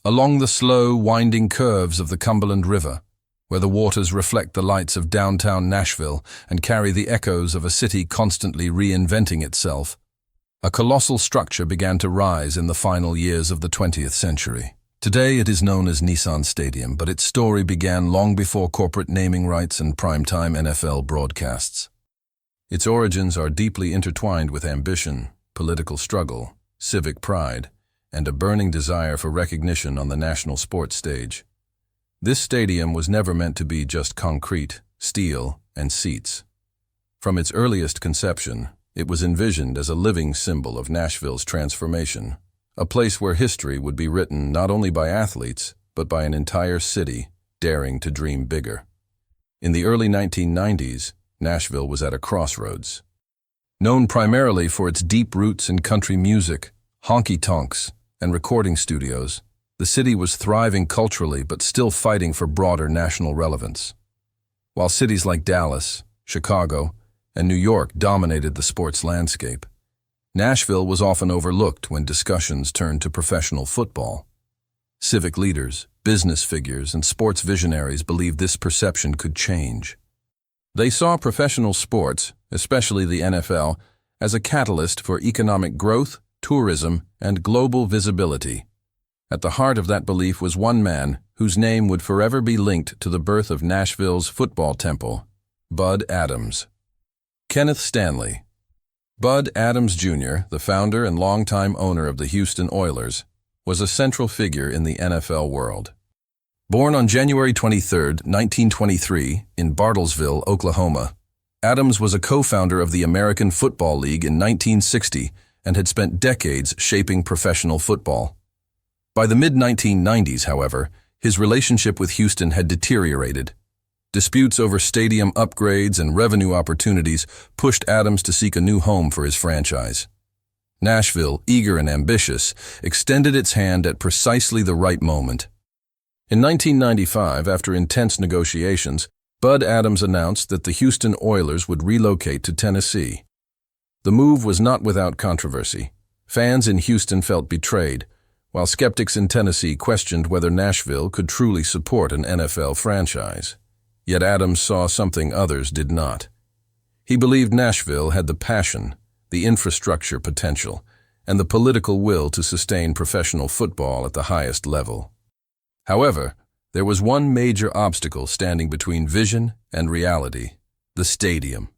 along the slow, winding curves of the Cumberland River, where the waters reflect the lights of downtown Nashville and carry the echoes of a city constantly reinventing itself, a colossal structure began to rise in the final years of the 20th century. Today it is known as Nissan Stadium, but its story began long before corporate naming rights and primetime NFL broadcasts. Its origins are deeply intertwined with ambition, political struggle, civic pride, and a burning desire for recognition on the national sports stage. This stadium was never meant to be just concrete, steel, and seats. From its earliest conception, it was envisioned as a living symbol of Nashville's transformation, a place where history would be written not only by athletes, but by an entire city daring to dream bigger. In the early 1990s, Nashville was at a crossroads. Known primarily for its deep roots in country music, honky-tonks, and recording studios, the city was thriving culturally but still fighting for broader national relevance. While cities like Dallas, Chicago, and New York dominated the sports landscape, Nashville was often overlooked when discussions turned to professional football. Civic leaders, business figures, and sports visionaries believed this perception could change. They saw professional sports, especially the NFL, as a catalyst for economic growth, tourism, and global visibility. At the heart of that belief was one man whose name would forever be linked to the birth of Nashville's football temple, Bud Adams. Kenneth Stanley. Bud Adams Jr., the founder and longtime owner of the Houston Oilers, was a central figure in the NFL world. Born on January 23, 1923, in Bartlesville, Oklahoma, Adams was a co-founder of the American Football League in 1960 and had spent decades shaping professional football. By the mid-1990s, however, his relationship with Houston had deteriorated. Disputes over stadium upgrades and revenue opportunities pushed Adams to seek a new home for his franchise. Nashville, eager and ambitious, extended its hand at precisely the right moment. In 1995, after intense negotiations, Bud Adams announced that the Houston Oilers would relocate to Tennessee. The move was not without controversy. Fans in Houston felt betrayed, while skeptics in Tennessee questioned whether Nashville could truly support an NFL franchise. Yet Adams saw something others did not. He believed Nashville had the passion, the infrastructure potential, and the political will to sustain professional football at the highest level. However, there was one major obstacle standing between vision and reality: the stadium.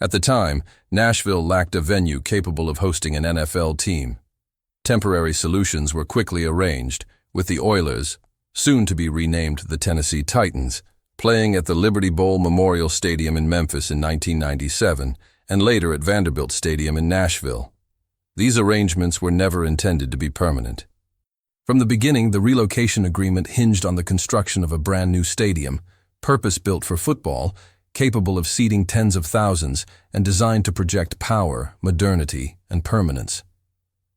At the time, Nashville lacked a venue capable of hosting an NFL team. Temporary solutions were quickly arranged, with the Oilers, soon to be renamed the Tennessee Titans, playing at the Liberty Bowl Memorial Stadium in Memphis in 1997, and later at Vanderbilt Stadium in Nashville. These arrangements were never intended to be permanent. From the beginning, the relocation agreement hinged on the construction of a brand new stadium, purpose-built for football, capable of seating tens of thousands, and designed to project power, modernity, and permanence.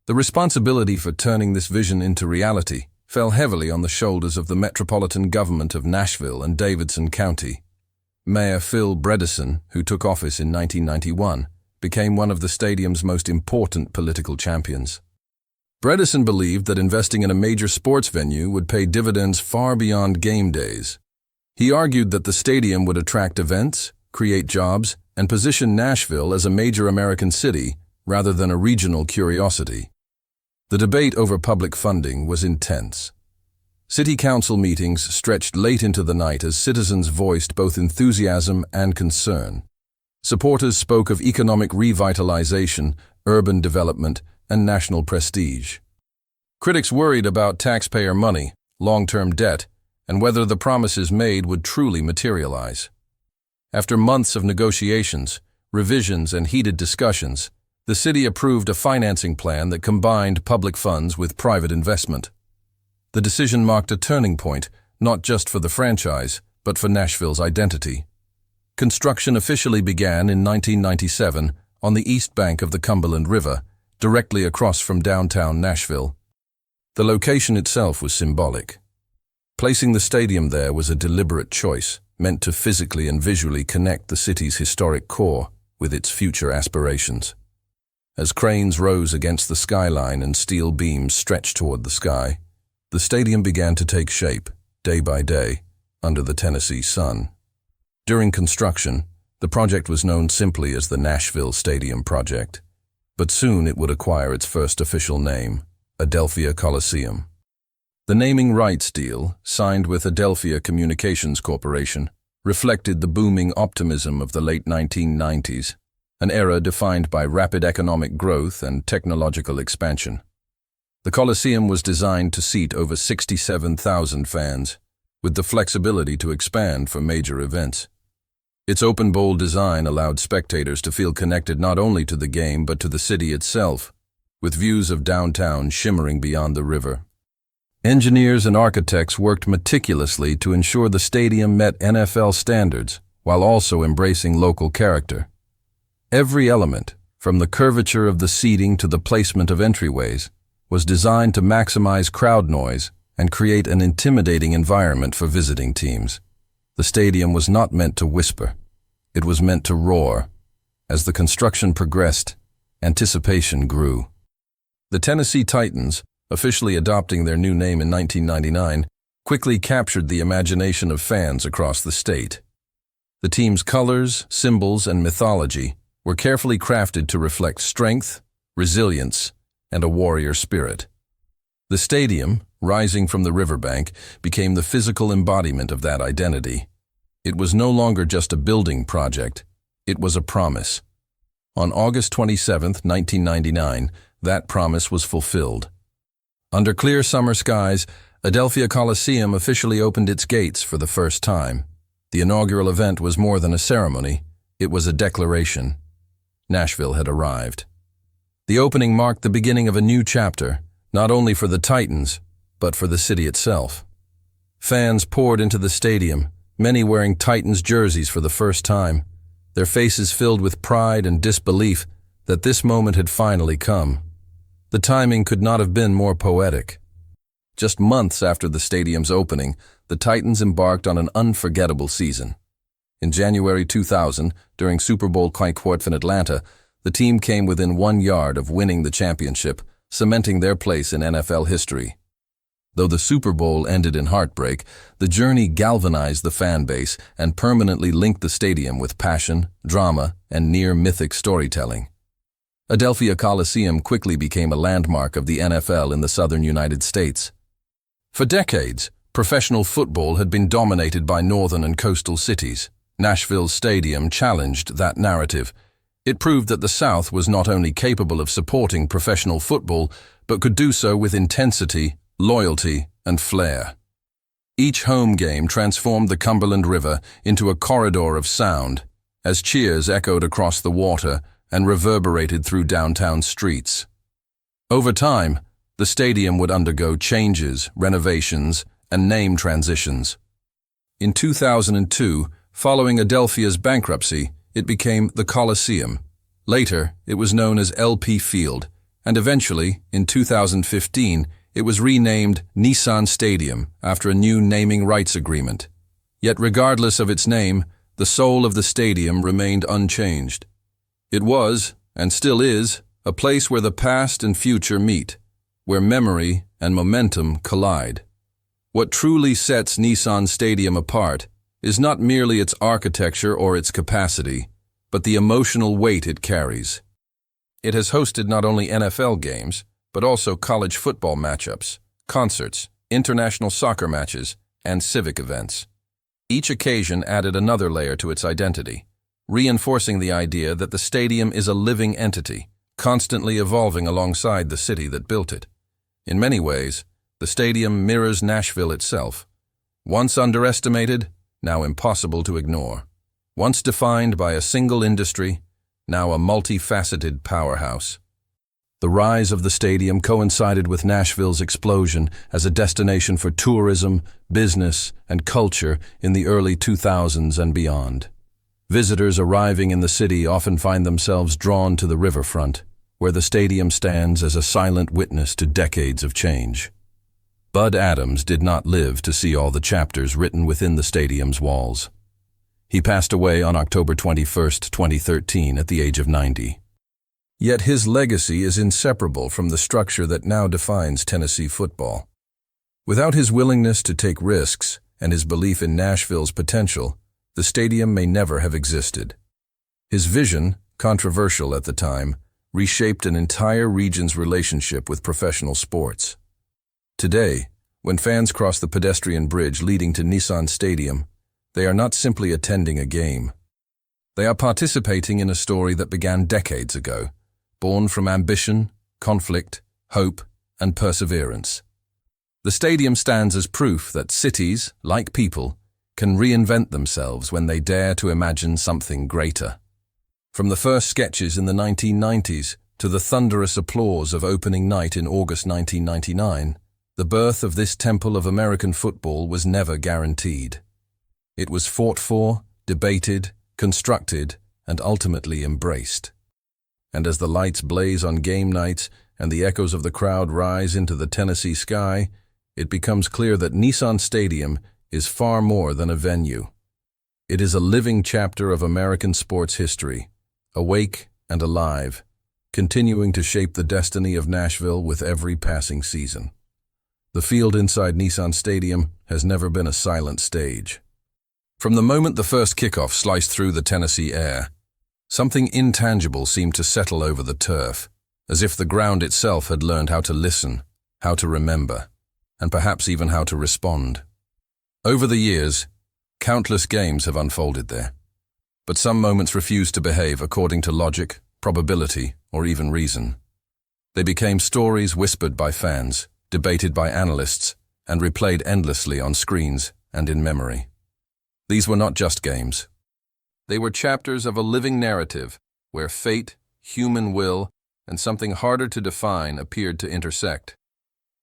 The responsibility for turning this vision into reality fell heavily on the shoulders of the metropolitan government of Nashville and Davidson County. Mayor Phil Bredesen, who took office in 1991, became one of the stadium's most important political champions. Bredesen believed that investing in a major sports venue would pay dividends far beyond game days. He argued that the stadium would attract events, create jobs, and position Nashville as a major American city rather than a regional curiosity. The debate over public funding was intense. City council meetings stretched late into the night as citizens voiced both enthusiasm and concern. Supporters spoke of economic revitalization, urban development, and national prestige. Critics worried about taxpayer money, long-term debt, and whether the promises made would truly materialize. After months of negotiations, revisions, and heated discussions, the city approved a financing plan that combined public funds with private investment. The decision marked a turning point, not just for the franchise, but for Nashville's identity. Construction officially began in 1997 on the east bank of the Cumberland River, directly across from downtown Nashville. The location itself was symbolic. Placing the stadium there was a deliberate choice, meant to physically and visually connect the city's historic core with its future aspirations. As cranes rose against the skyline and steel beams stretched toward the sky, The stadium began to take shape, day by day, under the Tennessee sun. During construction, the project was known simply as the Nashville Stadium Project, but soon it would acquire its first official name, Adelphia Coliseum. The naming rights deal, signed with Adelphia Communications Corporation, reflected the booming optimism of the late 1990s, an era defined by rapid economic growth and technological expansion. The Coliseum was designed to seat over 67,000 fans, with the flexibility to expand for major events. Its open bowl design allowed spectators to feel connected not only to the game but to the city itself, with views of downtown shimmering beyond the river. Engineers and architects worked meticulously to ensure the stadium met NFL standards while also embracing local character. Every element, from the curvature of the seating to the placement of entryways, was designed to maximize crowd noise and create an intimidating environment for visiting teams. The stadium was not meant to whisper. It was meant to roar. As the construction progressed, anticipation grew. The Tennessee Titans, officially adopting their new name in 1999, quickly captured the imagination of fans across the state. The team's colors, symbols, and mythology were carefully crafted to reflect strength, resilience, and a warrior spirit. The stadium, rising from the riverbank, became the physical embodiment of that identity. It was no longer just a building project, it was a promise. On August 27, 1999, that promise was fulfilled. Under clear summer skies, Adelphia Coliseum officially opened its gates for the first time. The inaugural event was more than a ceremony, it was a declaration. Nashville had arrived. The opening marked the beginning of a new chapter, not only for the Titans, but for the city itself. Fans poured into the stadium, many wearing Titans jerseys for the first time, their faces filled with pride and disbelief that this moment had finally come. The timing could not have been more poetic. Just months after the stadium's opening, the Titans embarked on an unforgettable season. In January 2000, during Super Bowl LIV in Atlanta, the team came within 1 yard of winning the championship, cementing their place in NFL history. Though the Super Bowl ended in heartbreak, the journey galvanized the fan base and permanently linked the stadium with passion, drama, and near-mythic storytelling. Adelphia Coliseum quickly became a landmark of the NFL in the southern United States. For decades, professional football had been dominated by northern and coastal cities. Nashville's stadium challenged that narrative. It proved that the South was not only capable of supporting professional football, but could do so with intensity, loyalty, and flair. Each home game transformed the Cumberland River into a corridor of sound, as cheers echoed across the water and reverberated through downtown streets. Over time, the stadium would undergo changes, renovations, and name transitions. In 2002, following Adelphia's bankruptcy, it became the Coliseum. Later, it was known as LP Field, and eventually, in 2015, it was renamed Nissan Stadium after a new naming rights agreement. Yet regardless of its name, the soul of the stadium remained unchanged. It was, and still is, a place where the past and future meet, where memory and momentum collide. What truly sets Nissan Stadium apart is not merely its architecture or its capacity, but the emotional weight it carries. It has hosted not only NFL games, but also college football matchups, concerts, international soccer matches, and civic events. Each occasion added another layer to its identity, reinforcing the idea that the stadium is a living entity, constantly evolving alongside the city that built it. In many ways, the stadium mirrors Nashville itself. Once underestimated, now impossible to ignore. Once defined by a single industry, now a multifaceted powerhouse. The rise of the stadium coincided with Nashville's explosion as a destination for tourism, business, and culture in the early 2000s and beyond. Visitors arriving in the city often find themselves drawn to the riverfront, where the stadium stands as a silent witness to decades of change. Bud Adams did not live to see all the chapters written within the stadium's walls. He passed away on October 21, 2013, at the age of 90. Yet his legacy is inseparable from the structure that now defines Tennessee football. Without his willingness to take risks and his belief in Nashville's potential, the stadium may never have existed. His vision, controversial at the time, reshaped an entire region's relationship with professional sports. Today, when fans cross the pedestrian bridge leading to Nissan Stadium, they are not simply attending a game. They are participating in a story that began decades ago, born from ambition, conflict, hope, and perseverance. The stadium stands as proof that cities, like people, can reinvent themselves when they dare to imagine something greater. From the first sketches in the 1990s to the thunderous applause of opening night in August 1999, the birth of this temple of American football was never guaranteed. It was fought for, debated, constructed, and ultimately embraced. And as the lights blaze on game nights and the echoes of the crowd rise into the Tennessee sky, it becomes clear that Nissan Stadium is far more than a venue. It is a living chapter of American sports history, awake and alive, continuing to shape the destiny of Nashville with every passing season. The field inside Nissan Stadium has never been a silent stage. From the moment the first kickoff sliced through the Tennessee air, something intangible seemed to settle over the turf, as if the ground itself had learned how to listen, how to remember, and perhaps even how to respond. Over the years, countless games have unfolded there, but some moments refused to behave according to logic, probability, or even reason. They became stories whispered by fans, debated by analysts, and replayed endlessly on screens and in memory. These were not just games. They were chapters of a living narrative where fate, human will, and something harder to define appeared to intersect.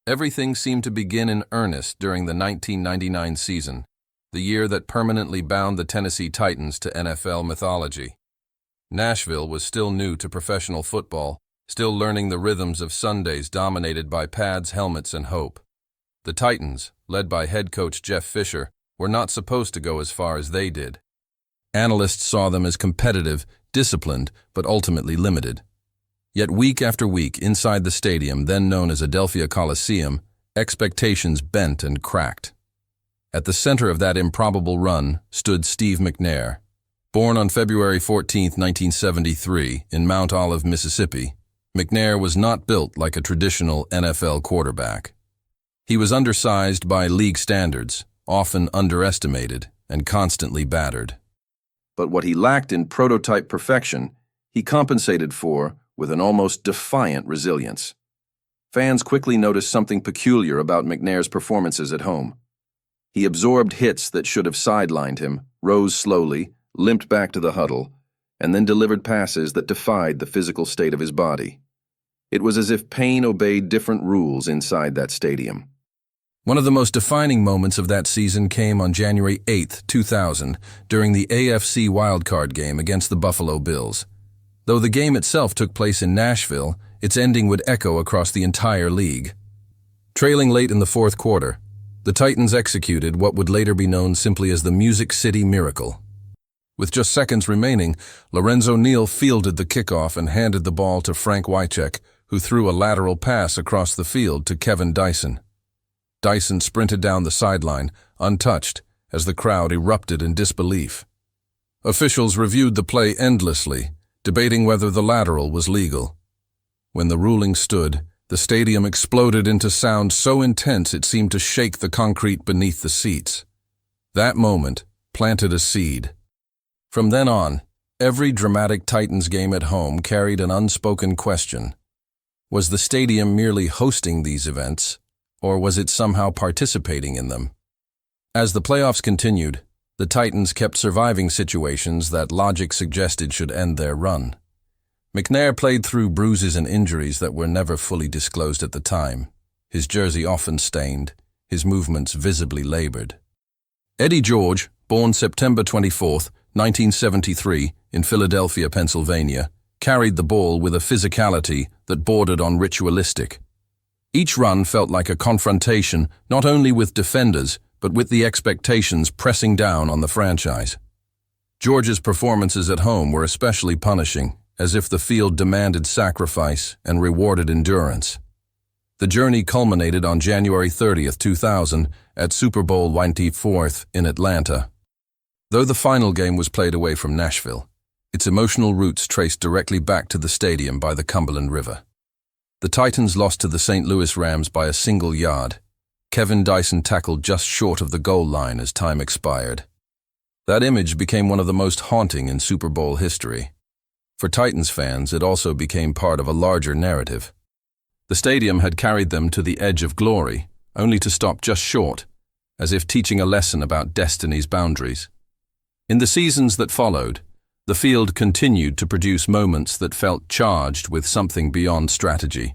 Everything seemed to begin in earnest during the 1999 season, the year that permanently bound the Tennessee Titans to NFL mythology. Nashville was still new to professional football, still learning the rhythms of Sundays dominated by pads, helmets, and hope. The Titans, led by head coach Jeff Fisher, were not supposed to go as far as they did. Analysts saw them as competitive, disciplined, but ultimately limited. Yet week after week inside the stadium, then known as Adelphia Coliseum, expectations bent and cracked. At the center of that improbable run stood Steve McNair. Born on February 14, 1973, in Mount Olive, Mississippi, McNair was not built like a traditional NFL quarterback. He was undersized by league standards, often underestimated, and constantly battered. But what he lacked in prototype perfection, he compensated for with an almost defiant resilience. Fans quickly noticed something peculiar about McNair's performances at home. He absorbed hits that should have sidelined him, rose slowly, limped back to the huddle, and then delivered passes that defied the physical state of his body. It was as if pain obeyed different rules inside that stadium. One of the most defining moments of that season came on January 8, 2000, during the AFC wildcard game against the Buffalo Bills. Though the game itself took place in Nashville, its ending would echo across the entire league. Trailing late in the fourth quarter, the Titans executed what would later be known simply as the Music City Miracle. With just seconds remaining, Lorenzo Neal fielded the kickoff and handed the ball to Frank Wycheck, who threw a lateral pass across the field to Kevin Dyson. Dyson sprinted down the sideline, untouched, as the crowd erupted in disbelief. Officials reviewed the play endlessly, debating whether the lateral was legal. When the ruling stood, the stadium exploded into sound so intense it seemed to shake the concrete beneath the seats. That moment planted a seed. From then on, every dramatic Titans game at home carried an unspoken question. Was the stadium merely hosting these events, or was it somehow participating in them? As the playoffs continued, the Titans kept surviving situations that logic suggested should end their run. McNair played through bruises and injuries that were never fully disclosed at the time, his jersey often stained, his movements visibly labored. Eddie George, born September 24, 1973, in Philadelphia, Pennsylvania, carried the ball with a physicality that bordered on ritualistic. Each run felt like a confrontation not only with defenders, but with the expectations pressing down on the franchise. George's performances at home were especially punishing, as if the field demanded sacrifice and rewarded endurance. The journey culminated on January 30th, 2000, at Super Bowl 24th in Atlanta. Though the final game was played away from Nashville, its emotional roots traced directly back to the stadium by the Cumberland River. The Titans lost to the St. Louis Rams by a single yard. Kevin Dyson tackled just short of the goal line as time expired. That image became one of the most haunting in Super Bowl history. For Titans fans, it also became part of a larger narrative. The stadium had carried them to the edge of glory, only to stop just short, as if teaching a lesson about destiny's boundaries. In the seasons that followed, the field continued to produce moments that felt charged with something beyond strategy.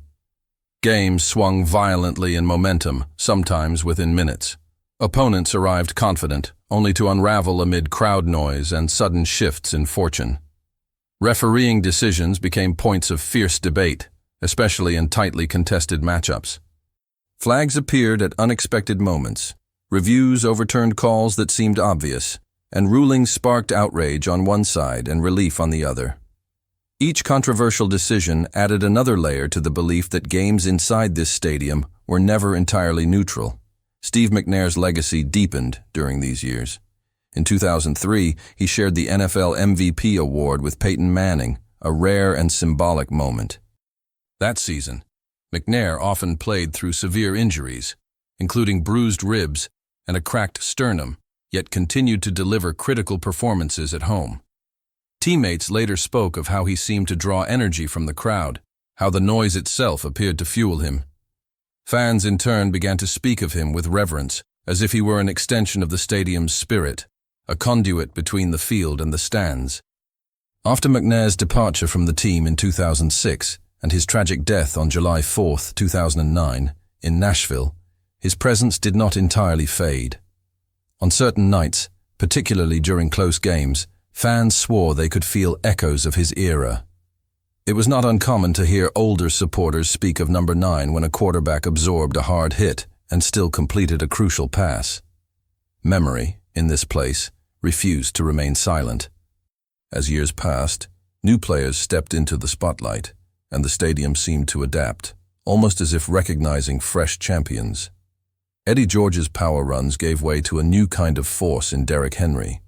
Games swung violently in momentum, sometimes within minutes. Opponents arrived confident, only to unravel amid crowd noise and sudden shifts in fortune. Refereeing decisions became points of fierce debate, especially in tightly contested matchups. Flags appeared at unexpected moments. Reviews overturned calls that seemed obvious, and rulings sparked outrage on one side and relief on the other. Each controversial decision added another layer to the belief that games inside this stadium were never entirely neutral. Steve McNair's legacy deepened during these years. In 2003, he shared the NFL MVP award with Peyton Manning, a rare and symbolic moment. That season, McNair often played through severe injuries, including bruised ribs and a cracked sternum, yet continued to deliver critical performances at home. Teammates later spoke of how he seemed to draw energy from the crowd, how the noise itself appeared to fuel him. Fans in turn began to speak of him with reverence, as if he were an extension of the stadium's spirit, a conduit between the field and the stands. After McNair's departure from the team in 2006 and his tragic death on July 4, 2009, in Nashville, his presence did not entirely fade. On certain nights, particularly during close games, fans swore they could feel echoes of his era. It was not uncommon to hear older supporters speak of number 9 when a quarterback absorbed a hard hit and still completed a crucial pass. Memory, in this place, refused to remain silent. As years passed, new players stepped into the spotlight, and the stadium seemed to adapt, almost as if recognizing fresh champions. Eddie George's power runs gave way to a new kind of force in Derrick Henry.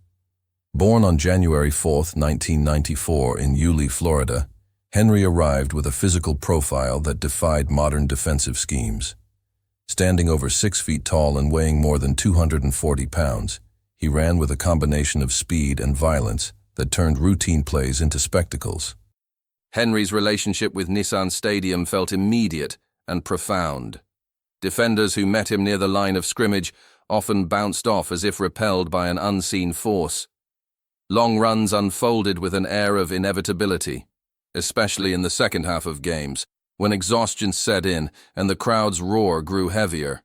Born on January 4, 1994 in Yulee, Florida, Henry arrived with a physical profile that defied modern defensive schemes. Standing over 6 feet tall and weighing more than 240 pounds, he ran with a combination of speed and violence that turned routine plays into spectacles. Henry's relationship with Nissan Stadium felt immediate and profound. Defenders who met him near the line of scrimmage often bounced off as if repelled by an unseen force. Long runs unfolded with an air of inevitability, especially in the second half of games, when exhaustion set in and the crowd's roar grew heavier.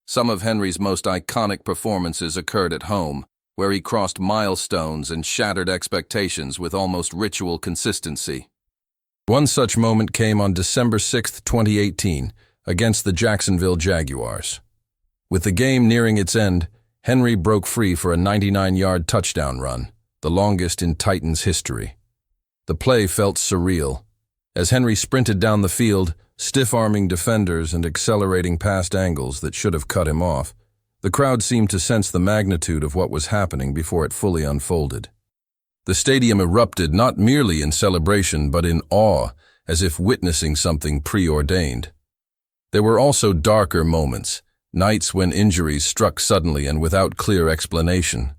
Some of Henry's most iconic performances occurred at home, where he crossed milestones and shattered expectations with almost ritual consistency. One such moment came on December 6, 2018, against the Jacksonville Jaguars. With the game nearing its end, Henry broke free for a 99-yard touchdown run, the longest in Titans history. The play felt surreal. As Henry sprinted down the field, stiff-arming defenders and accelerating past angles that should have cut him off, the crowd seemed to sense the magnitude of what was happening before it fully unfolded. The stadium erupted not merely in celebration but in awe, as if witnessing something preordained. There were also darker moments, nights when injuries struck suddenly and without clear explanation.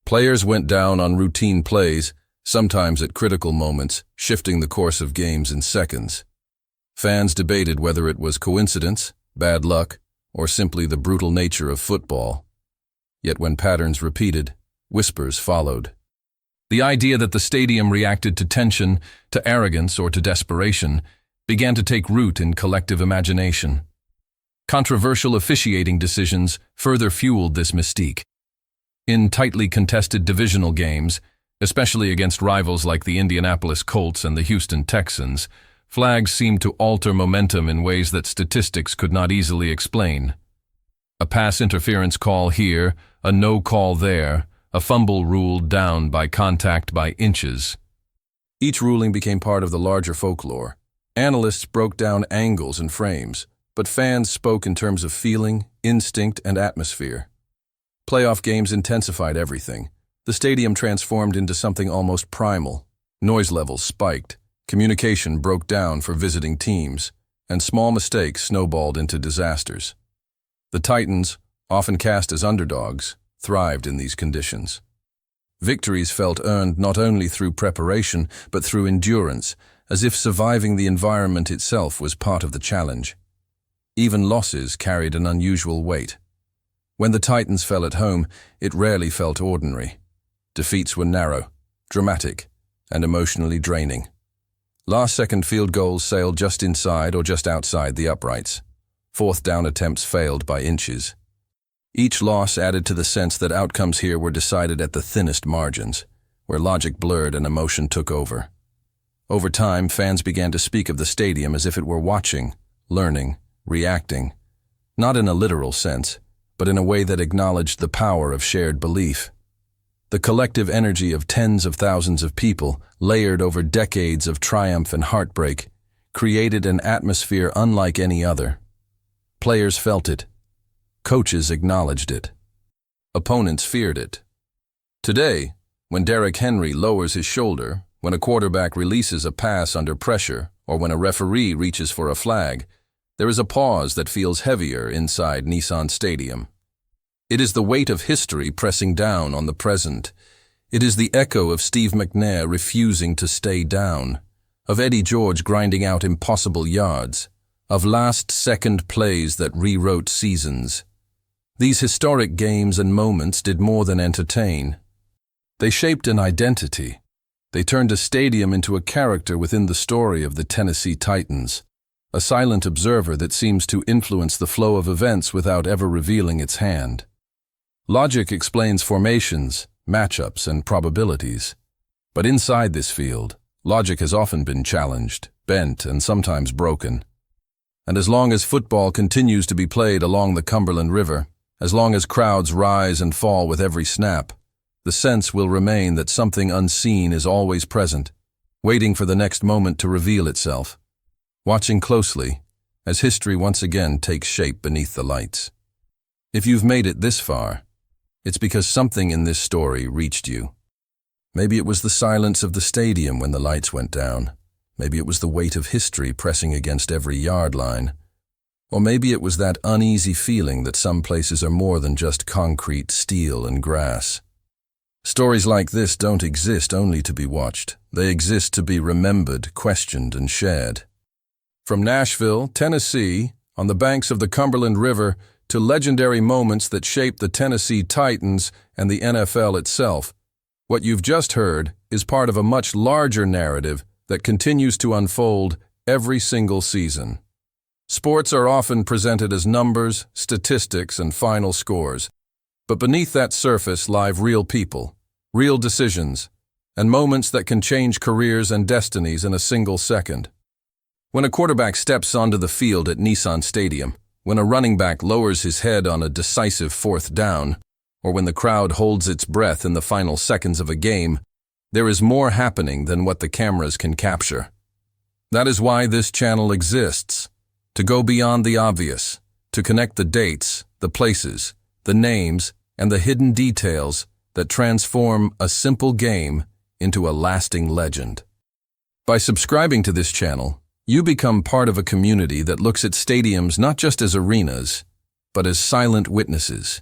Players went down on routine plays, sometimes at critical moments, shifting the course of games in seconds. Fans debated whether it was coincidence, bad luck, or simply the brutal nature of football. Yet when patterns repeated, whispers followed. The idea that the stadium reacted to tension, to arrogance, or to desperation began to take root in collective imagination. Controversial officiating decisions further fueled this mystique. In tightly contested divisional games, especially against rivals like the Indianapolis Colts and the Houston Texans, flags seemed to alter momentum in ways that statistics could not easily explain. A pass interference call here, a no call there, a fumble ruled down by contact by inches. Each ruling became part of the larger folklore. Analysts broke down angles and frames, but fans spoke in terms of feeling, instinct, and atmosphere. Playoff games intensified everything. The stadium transformed into something almost primal. Noise levels spiked, communication broke down for visiting teams, and small mistakes snowballed into disasters. The Titans, often cast as underdogs, thrived in these conditions. Victories felt earned not only through preparation, but through endurance, as if surviving the environment itself was part of the challenge. Even losses carried an unusual weight. When the Titans fell at home, it rarely felt ordinary. Defeats were narrow, dramatic, and emotionally draining. Last-second field goals sailed just inside or just outside the uprights. Fourth down attempts failed by inches. Each loss added to the sense that outcomes here were decided at the thinnest margins, where logic blurred and emotion took over. Over time, fans began to speak of the stadium as if it were watching, learning, reacting, not in a literal sense, but in a way that acknowledged the power of shared belief. The collective energy of tens of thousands of people, layered over decades of triumph and heartbreak, created an atmosphere unlike any other. Players felt it. Coaches acknowledged it. Opponents feared it. Today, when Derrick Henry lowers his shoulder, when a quarterback releases a pass under pressure, or when a referee reaches for a flag, there is a pause that feels heavier inside Nissan Stadium. It is the weight of history pressing down on the present. It is the echo of Steve McNair refusing to stay down, of Eddie George grinding out impossible yards, of last-second plays that rewrote seasons. These historic games and moments did more than entertain. They shaped an identity. They turned a stadium into a character within the story of the Tennessee Titans, a silent observer that seems to influence the flow of events without ever revealing its hand. Logic explains formations, matchups, and probabilities. But inside this field, logic has often been challenged, bent, and sometimes broken. And as long as football continues to be played along the Cumberland River, as long as crowds rise and fall with every snap, the sense will remain that something unseen is always present, waiting for the next moment to reveal itself, watching closely as history once again takes shape beneath the lights. If you've made it this far, it's because something in this story reached you. Maybe it was the silence of the stadium when the lights went down. Maybe it was the weight of history pressing against every yard line. Or maybe it was that uneasy feeling that some places are more than just concrete, steel, and grass. Stories like this don't exist only to be watched. They exist to be remembered, questioned, and shared. From Nashville, Tennessee, on the banks of the Cumberland River, to legendary moments that shaped the Tennessee Titans and the NFL itself, what you've just heard is part of a much larger narrative that continues to unfold every single season. Sports are often presented as numbers, statistics, and final scores, but beneath that surface lie real people, real decisions, and moments that can change careers and destinies in a single second. When a quarterback steps onto the field at Nissan Stadium, when a running back lowers his head on a decisive fourth down, or when the crowd holds its breath in the final seconds of a game, there is more happening than what the cameras can capture. That is why this channel exists, to go beyond the obvious, to connect the dates, the places, the names, and the hidden details that transform a simple game into a lasting legend. By subscribing to this channel, you become part of a community that looks at stadiums not just as arenas, but as silent witnesses.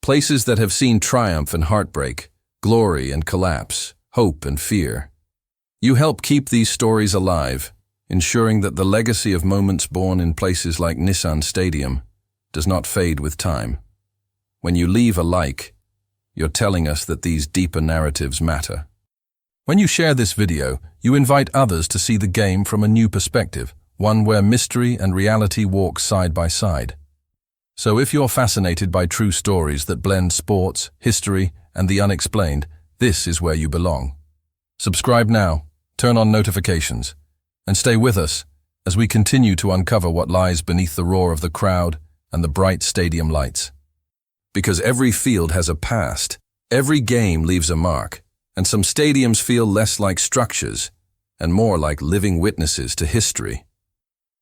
Places that have seen triumph and heartbreak, glory and collapse, hope and fear. You help keep these stories alive, ensuring that the legacy of moments born in places like Nissan Stadium does not fade with time. When you leave a like, you're telling us that these deeper narratives matter. When you share this video, you invite others to see the game from a new perspective, one where mystery and reality walk side by side. So if you're fascinated by true stories that blend sports, history, and the unexplained, this is where you belong. Subscribe now, turn on notifications, and stay with us as we continue to uncover what lies beneath the roar of the crowd and the bright stadium lights. Because every field has a past, every game leaves a mark, and some stadiums feel less like structures and more like living witnesses to history.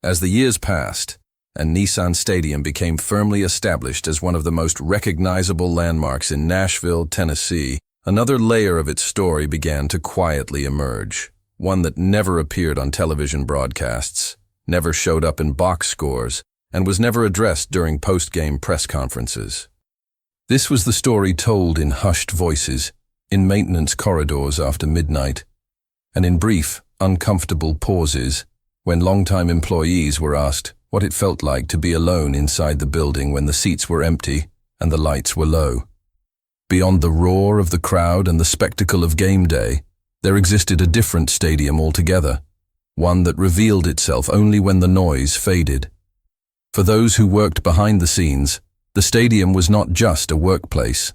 As the years passed, and Nissan Stadium became firmly established as one of the most recognizable landmarks in Nashville, Tennessee. Another layer of its story began to quietly emerge, one that never appeared on television broadcasts, never showed up in box scores, and was never addressed during post-game press conferences. This was the story told in hushed voices, in maintenance corridors after midnight, and in brief, uncomfortable pauses when longtime employees were asked what it felt like to be alone inside the building when the seats were empty and the lights were low. Beyond the roar of the crowd and the spectacle of game day, there existed a different stadium altogether, one that revealed itself only when the noise faded. For those who worked behind the scenes, the stadium was not just a workplace.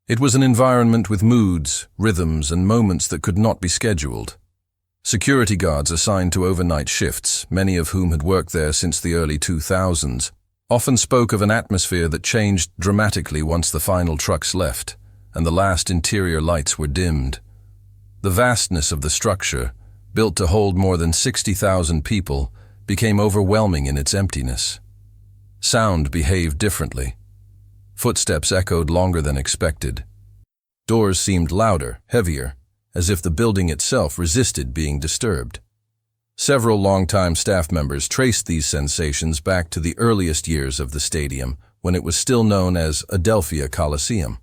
It was an environment with moods, rhythms, and moments that could not be scheduled. Security guards assigned to overnight shifts, many of whom had worked there since the early 2000s, often spoke of an atmosphere that changed dramatically once the final trucks left and the last interior lights were dimmed. The vastness of the structure, built to hold more than 60,000 people, became overwhelming in its emptiness. Sound behaved differently. Footsteps echoed longer than expected. Doors seemed louder, heavier, as if the building itself resisted being disturbed. Several longtime staff members traced these sensations back to the earliest years of the stadium, when it was still known as Adelphia Coliseum.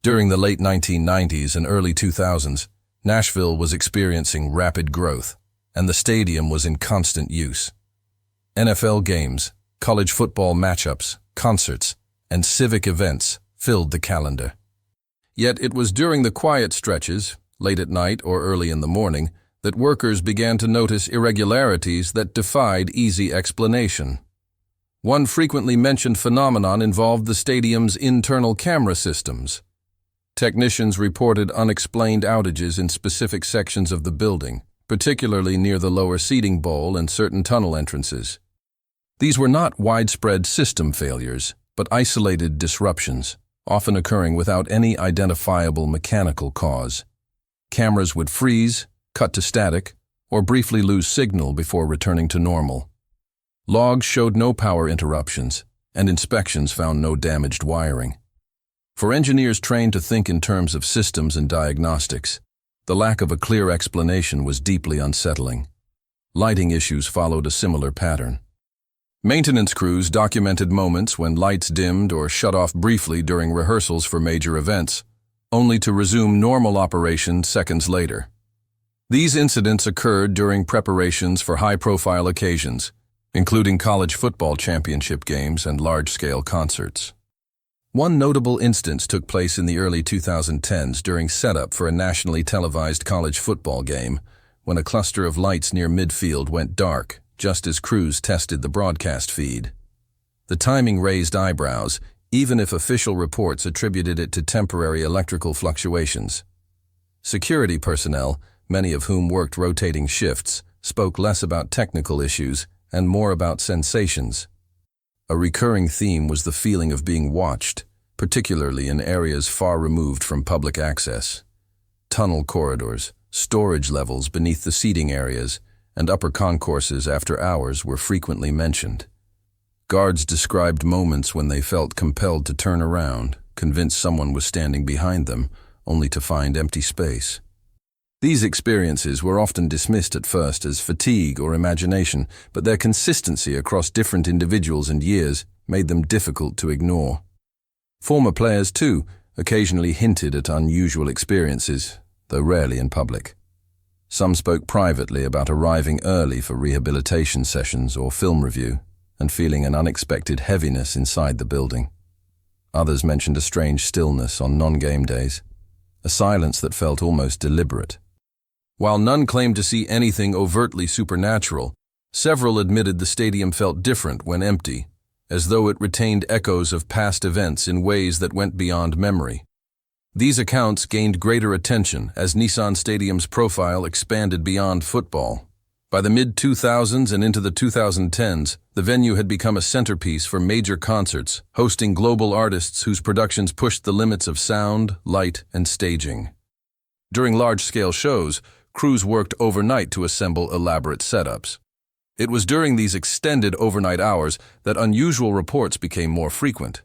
During the late 1990s and early 2000s, Nashville was experiencing rapid growth, and the stadium was in constant use. NFL games, college football matchups, concerts, and civic events filled the calendar. Yet it was during the quiet stretches, late at night or early in the morning, that workers began to notice irregularities that defied easy explanation. One frequently mentioned phenomenon involved the stadium's internal camera systems. Technicians reported unexplained outages in specific sections of the building, particularly near the lower seating bowl and certain tunnel entrances. These were not widespread system failures, but isolated disruptions, often occurring without any identifiable mechanical cause. Cameras would freeze, cut to static, or briefly lose signal before returning to normal. Logs showed no power interruptions, and inspections found no damaged wiring. For engineers trained to think in terms of systems and diagnostics, the lack of a clear explanation was deeply unsettling. Lighting issues followed a similar pattern. Maintenance crews documented moments when lights dimmed or shut off briefly during rehearsals for major events, only to resume normal operation seconds later. These incidents occurred during preparations for high-profile occasions, including college football championship games and large-scale concerts. One notable instance took place in the early 2010s during setup for a nationally televised college football game, when a cluster of lights near midfield went dark just as crews tested the broadcast feed. The timing raised eyebrows, even if official reports attributed it to temporary electrical fluctuations. Security personnel, many of whom worked rotating shifts, spoke less about technical issues and more about sensations. A recurring theme was the feeling of being watched, particularly in areas far removed from public access. Tunnel corridors, storage levels beneath the seating areas, and upper concourses after hours were frequently mentioned. Guards described moments when they felt compelled to turn around, convinced someone was standing behind them, only to find empty space. These experiences were often dismissed at first as fatigue or imagination, but their consistency across different individuals and years made them difficult to ignore. Former players, too, occasionally hinted at unusual experiences, though rarely in public. Some spoke privately about arriving early for rehabilitation sessions or film review and feeling an unexpected heaviness inside the building. Others mentioned a strange stillness on non-game days, a silence that felt almost deliberate. While none claimed to see anything overtly supernatural, several admitted the stadium felt different when empty, as though it retained echoes of past events in ways that went beyond memory. These accounts gained greater attention as Nissan Stadium's profile expanded beyond football. By the mid-2000s and into the 2010s, the venue had become a centerpiece for major concerts, hosting global artists whose productions pushed the limits of sound, light, and staging. During large-scale shows, crews worked overnight to assemble elaborate setups. It was during these extended overnight hours that unusual reports became more frequent.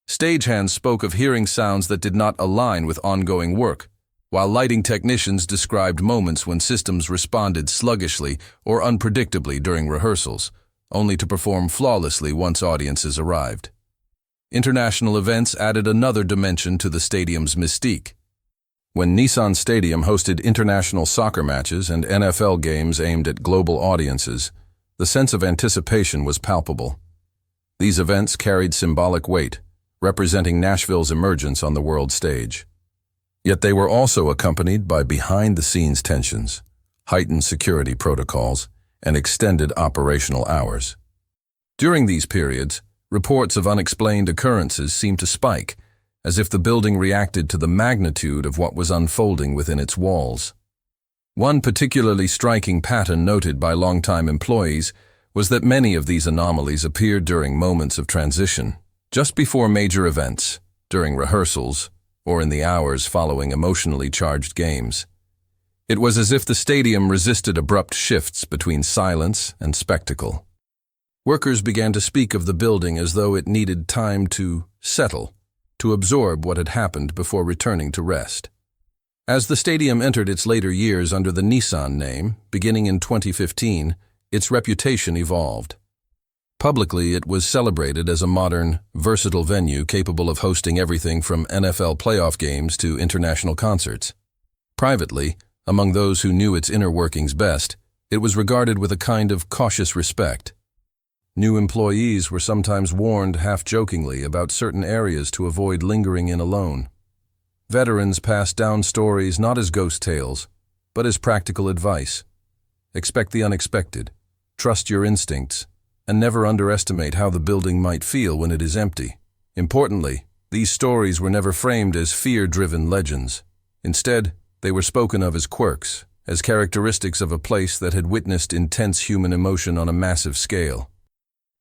Stagehands spoke of hearing sounds that did not align with ongoing work, while lighting technicians described moments when systems responded sluggishly or unpredictably during rehearsals, only to perform flawlessly once audiences arrived. International events added another dimension to the stadium's mystique. When Nissan Stadium hosted international soccer matches and NFL games aimed at global audiences, the sense of anticipation was palpable. These events carried symbolic weight, representing Nashville's emergence on the world stage. Yet they were also accompanied by behind-the-scenes tensions, heightened security protocols, and extended operational hours. During these periods, reports of unexplained occurrences seemed to spike, as if the building reacted to the magnitude of what was unfolding within its walls. One particularly striking pattern noted by longtime employees was that many of these anomalies appeared during moments of transition, just before major events, during rehearsals, or in the hours following emotionally charged games. It was as if the stadium resisted abrupt shifts between silence and spectacle. Workers began to speak of the building as though it needed time to settle, to absorb what had happened before returning to rest. As the stadium entered its later years under the Nissan name, beginning in 2015, its reputation evolved. Publicly, it was celebrated as a modern, versatile venue capable of hosting everything from NFL playoff games to international concerts. Privately, among those who knew its inner workings best, it was regarded with a kind of cautious respect. New employees were sometimes warned half-jokingly about certain areas to avoid lingering in alone. Veterans passed down stories not as ghost tales, but as practical advice. Expect the unexpected, trust your instincts, and never underestimate how the building might feel when it is empty. Importantly, these stories were never framed as fear-driven legends. Instead, they were spoken of as quirks, as characteristics of a place that had witnessed intense human emotion on a massive scale.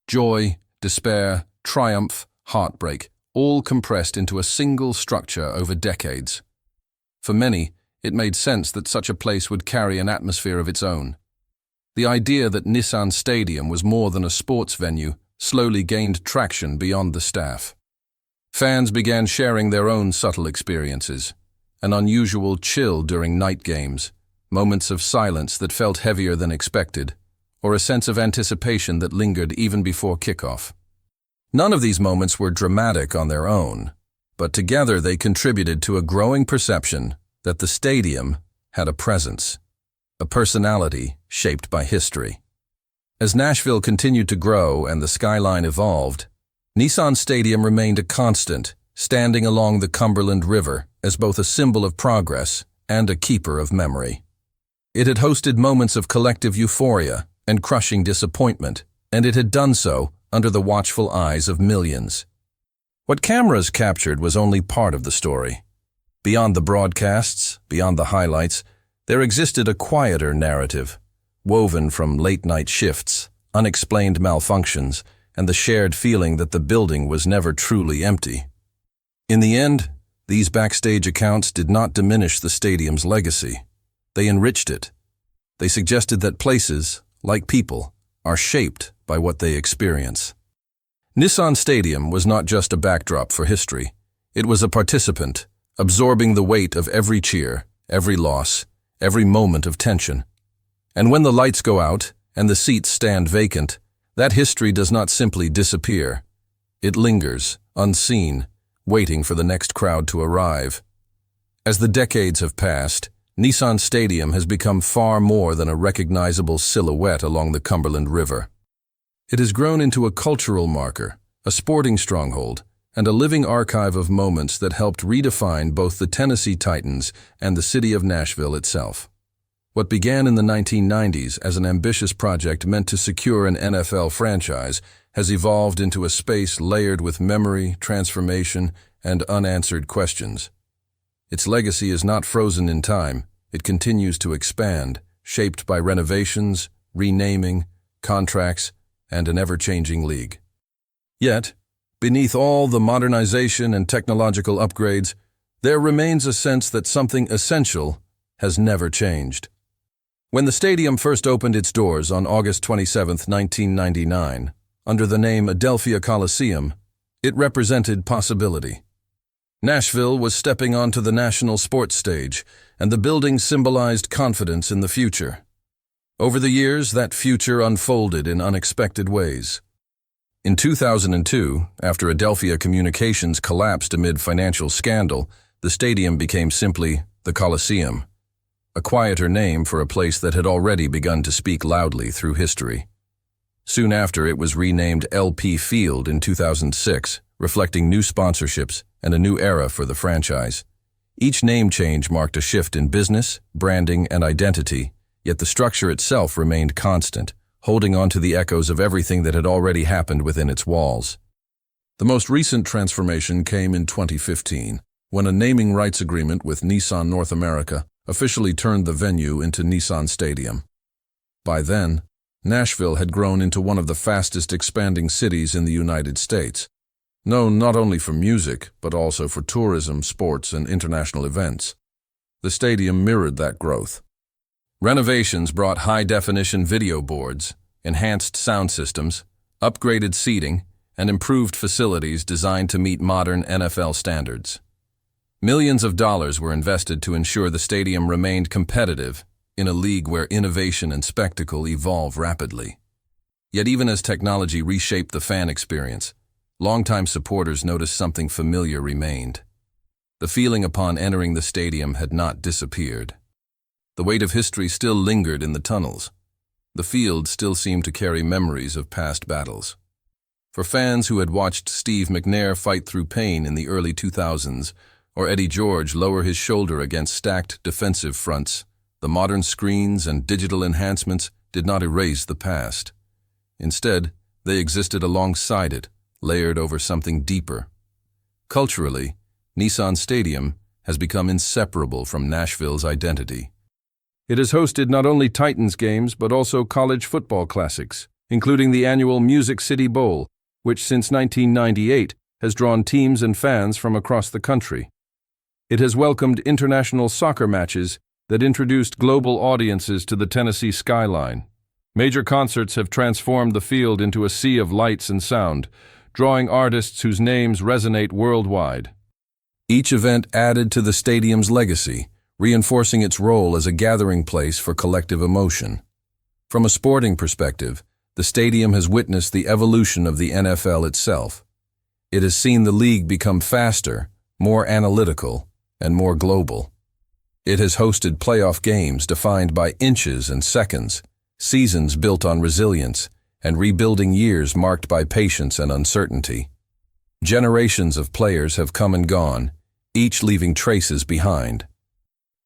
Joy, despair, triumph, heartbreak, all compressed into a single structure over decades. For many, it made sense that such a place would carry an atmosphere of its own. The idea that Nissan Stadium was more than a sports venue slowly gained traction beyond the staff. Fans began sharing their own subtle experiences, an unusual chill during night games, moments of silence that felt heavier than expected, or a sense of anticipation that lingered even before kickoff. None of these moments were dramatic on their own, but together they contributed to a growing perception that the stadium had a presence, a personality shaped by history. As Nashville continued to grow and the skyline evolved, Nissan Stadium remained a constant, standing along the Cumberland River as both a symbol of progress and a keeper of memory. It had hosted moments of collective euphoria and crushing disappointment, and it had done so under the watchful eyes of millions. What cameras captured was only part of the story. Beyond the broadcasts, beyond the highlights, there existed a quieter narrative, woven from late-night shifts, unexplained malfunctions, and the shared feeling that the building was never truly empty. In the end, these backstage accounts did not diminish the stadium's legacy. They enriched it. They suggested that places, like people, are shaped by what they experience. Nissan Stadium was not just a backdrop for history. It was a participant, absorbing the weight of every cheer, every loss, every moment of tension. And when the lights go out and the seats stand vacant, that history does not simply disappear. It lingers, unseen, waiting for the next crowd to arrive. As the decades have passed, Nissan Stadium has become far more than a recognizable silhouette along the Cumberland River. It has grown into a cultural marker, a sporting stronghold, and a living archive of moments that helped redefine both the Tennessee Titans and the city of Nashville itself. What began in the 1990s as an ambitious project meant to secure an NFL franchise has evolved into a space layered with memory, transformation, and unanswered questions. Its legacy is not frozen in time. It continues to expand, shaped by renovations, renaming, contracts, and an ever-changing league. Yet, beneath all the modernization and technological upgrades, there remains a sense that something essential has never changed. When the stadium first opened its doors on August 27, 1999, under the name Adelphia Coliseum, it represented possibility. Nashville was stepping onto the national sports stage, and the building symbolized confidence in the future. Over the years, that future unfolded in unexpected ways. In 2002, after Adelphia Communications collapsed amid financial scandal, the stadium became simply the Coliseum, a quieter name for a place that had already begun to speak loudly through history. Soon after, it was renamed LP Field in 2006, reflecting new sponsorships and a new era for the franchise. Each name change marked a shift in business, branding, and identity, yet the structure itself remained constant, holding on to the echoes of everything that had already happened within its walls. The most recent transformation came in 2015, when a naming rights agreement with Nissan North America officially turned the venue into Nissan Stadium. By then, Nashville had grown into one of the fastest expanding cities in the United States, known not only for music, but also for tourism, sports, and international events. The stadium mirrored that growth. Renovations brought high-definition video boards, enhanced sound systems, upgraded seating, and improved facilities designed to meet modern NFL standards. Millions of dollars were invested to ensure the stadium remained competitive in a league where innovation and spectacle evolve rapidly. Yet even as technology reshaped the fan experience, longtime supporters noticed something familiar remained. The feeling upon entering the stadium had not disappeared. The weight of history still lingered in the tunnels. The field still seemed to carry memories of past battles. For fans who had watched Steve McNair fight through pain in the early 2000s, or Eddie George lower his shoulder against stacked defensive fronts, the modern screens and digital enhancements did not erase the past. Instead, they existed alongside it, layered over something deeper. Culturally, Nissan Stadium has become inseparable from Nashville's identity. It has hosted not only Titans games but also college football classics, including the annual Music City Bowl, which since 1998 has drawn teams and fans from across the country. It has welcomed international soccer matches that introduced global audiences to the Tennessee skyline. Major concerts have transformed the field into a sea of lights and sound, drawing artists whose names resonate worldwide. Each event added to the stadium's legacy, reinforcing its role as a gathering place for collective emotion. From a sporting perspective, the stadium has witnessed the evolution of the NFL itself. It has seen the league become faster, more analytical, and more global. It has hosted playoff games defined by inches and seconds, seasons built on resilience, and rebuilding years marked by patience and uncertainty. Generations of players have come and gone, each leaving traces behind.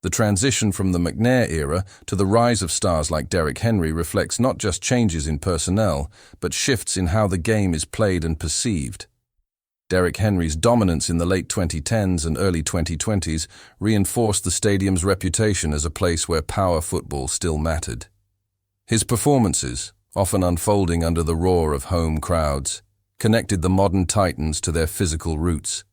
The transition from the McNair era to the rise of stars like Derrick Henry reflects not just changes in personnel, but shifts in how the game is played and perceived. Derrick Henry's dominance in the late 2010s and early 2020s reinforced the stadium's reputation as a place where power football still mattered. His performances, often unfolding under the roar of home crowds, connected the modern Titans to their physical roots.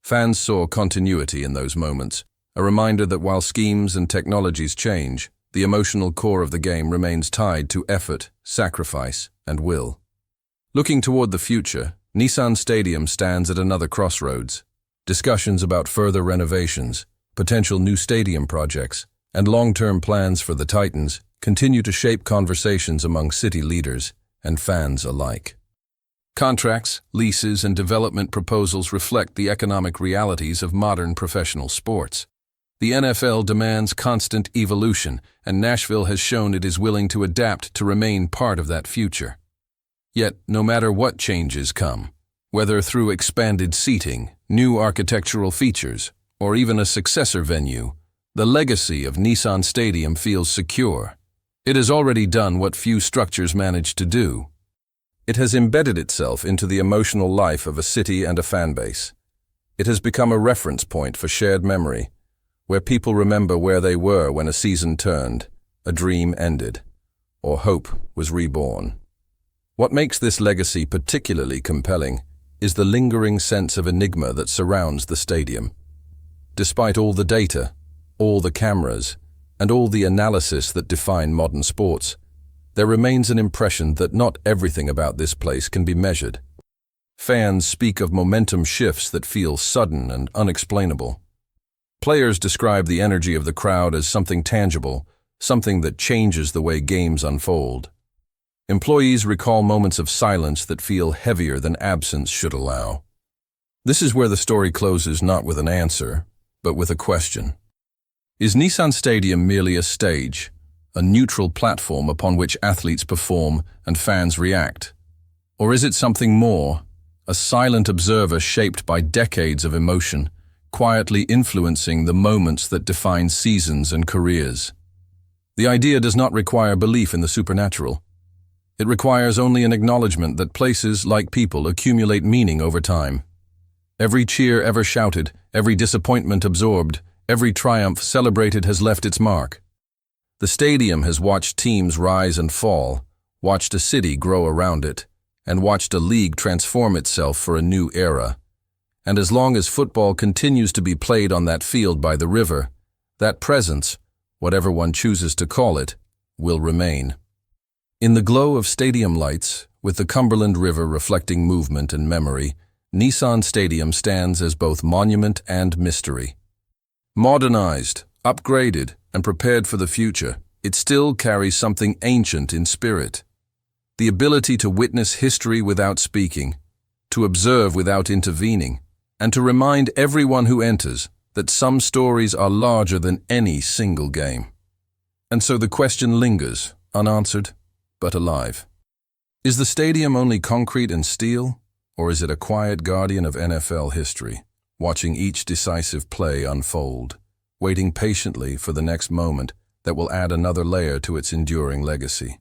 Fans saw continuity in those moments, a reminder that while schemes and technologies change, the emotional core of the game remains tied to effort, sacrifice, and will. Looking toward the future, Nissan Stadium stands at another crossroads. Discussions about further renovations, potential new stadium projects, and long-term plans for the Titans continue to shape conversations among city leaders and fans alike. Contracts, leases, and development proposals reflect the economic realities of modern professional sports. The NFL demands constant evolution, and Nashville has shown it is willing to adapt to remain part of that future. Yet, no matter what changes come, whether through expanded seating, new architectural features, or even a successor venue, the legacy of Nissan Stadium feels secure. It has already done what few structures manage to do. It has embedded itself into the emotional life of a city and a fan base. It has become a reference point for shared memory, where people remember where they were when a season turned, a dream ended, or hope was reborn. What makes this legacy particularly compelling is the lingering sense of enigma that surrounds the stadium. Despite all the data, all the cameras, and all the analysis that define modern sports, there remains an impression that not everything about this place can be measured. Fans speak of momentum shifts that feel sudden and unexplainable. Players describe the energy of the crowd as something tangible, something that changes the way games unfold. Employees recall moments of silence that feel heavier than absence should allow. This is where the story closes not with an answer, but with a question. Is Nissan Stadium merely a stage, a neutral platform upon which athletes perform and fans react? Or is it something more, a silent observer shaped by decades of emotion, quietly influencing the moments that define seasons and careers? The idea does not require belief in the supernatural. It requires only an acknowledgement that places, like people, accumulate meaning over time. Every cheer ever shouted, every disappointment absorbed, every triumph celebrated has left its mark. The stadium has watched teams rise and fall, watched a city grow around it, and watched a league transform itself for a new era. And as long as football continues to be played on that field by the river, that presence, whatever one chooses to call it, will remain. In the glow of stadium lights, with the Cumberland River reflecting movement and memory, Nissan Stadium stands as both monument and mystery. Modernized, upgraded, and prepared for the future, it still carries something ancient in spirit. The ability to witness history without speaking, to observe without intervening, and to remind everyone who enters that some stories are larger than any single game. And so the question lingers, unanswered, but alive. Is the stadium only concrete and steel, or is it a quiet guardian of NFL history, watching each decisive play unfold, waiting patiently for the next moment that will add another layer to its enduring legacy?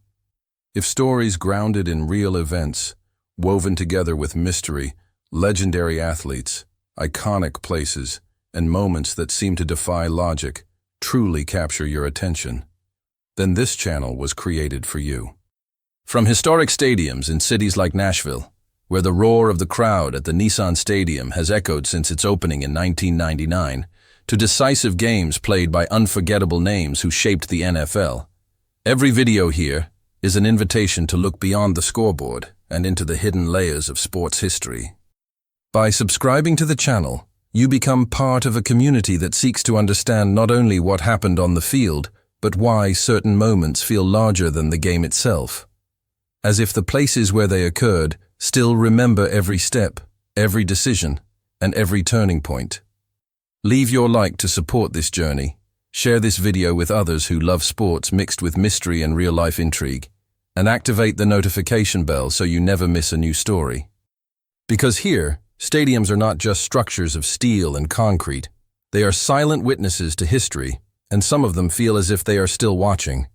If stories grounded in real events, woven together with mystery, legendary athletes, iconic places, and moments that seem to defy logic, truly capture your attention, then this channel was created for you. From historic stadiums in cities like Nashville, where the roar of the crowd at the Nissan Stadium has echoed since its opening in 1999, to decisive games played by unforgettable names who shaped the NFL, every video here is an invitation to look beyond the scoreboard and into the hidden layers of sports history. By subscribing to the channel, you become part of a community that seeks to understand not only what happened on the field, but why certain moments feel larger than the game itself. As if the places where they occurred still remember every step, every decision, and every turning point. Leave your like to support this journey. Share this video with others who love sports mixed with mystery and real-life intrigue, and activate the notification bell so you never miss a new story. Because here, stadiums are not just structures of steel and concrete. They are silent witnesses to history, and some of them feel as if they are still watching.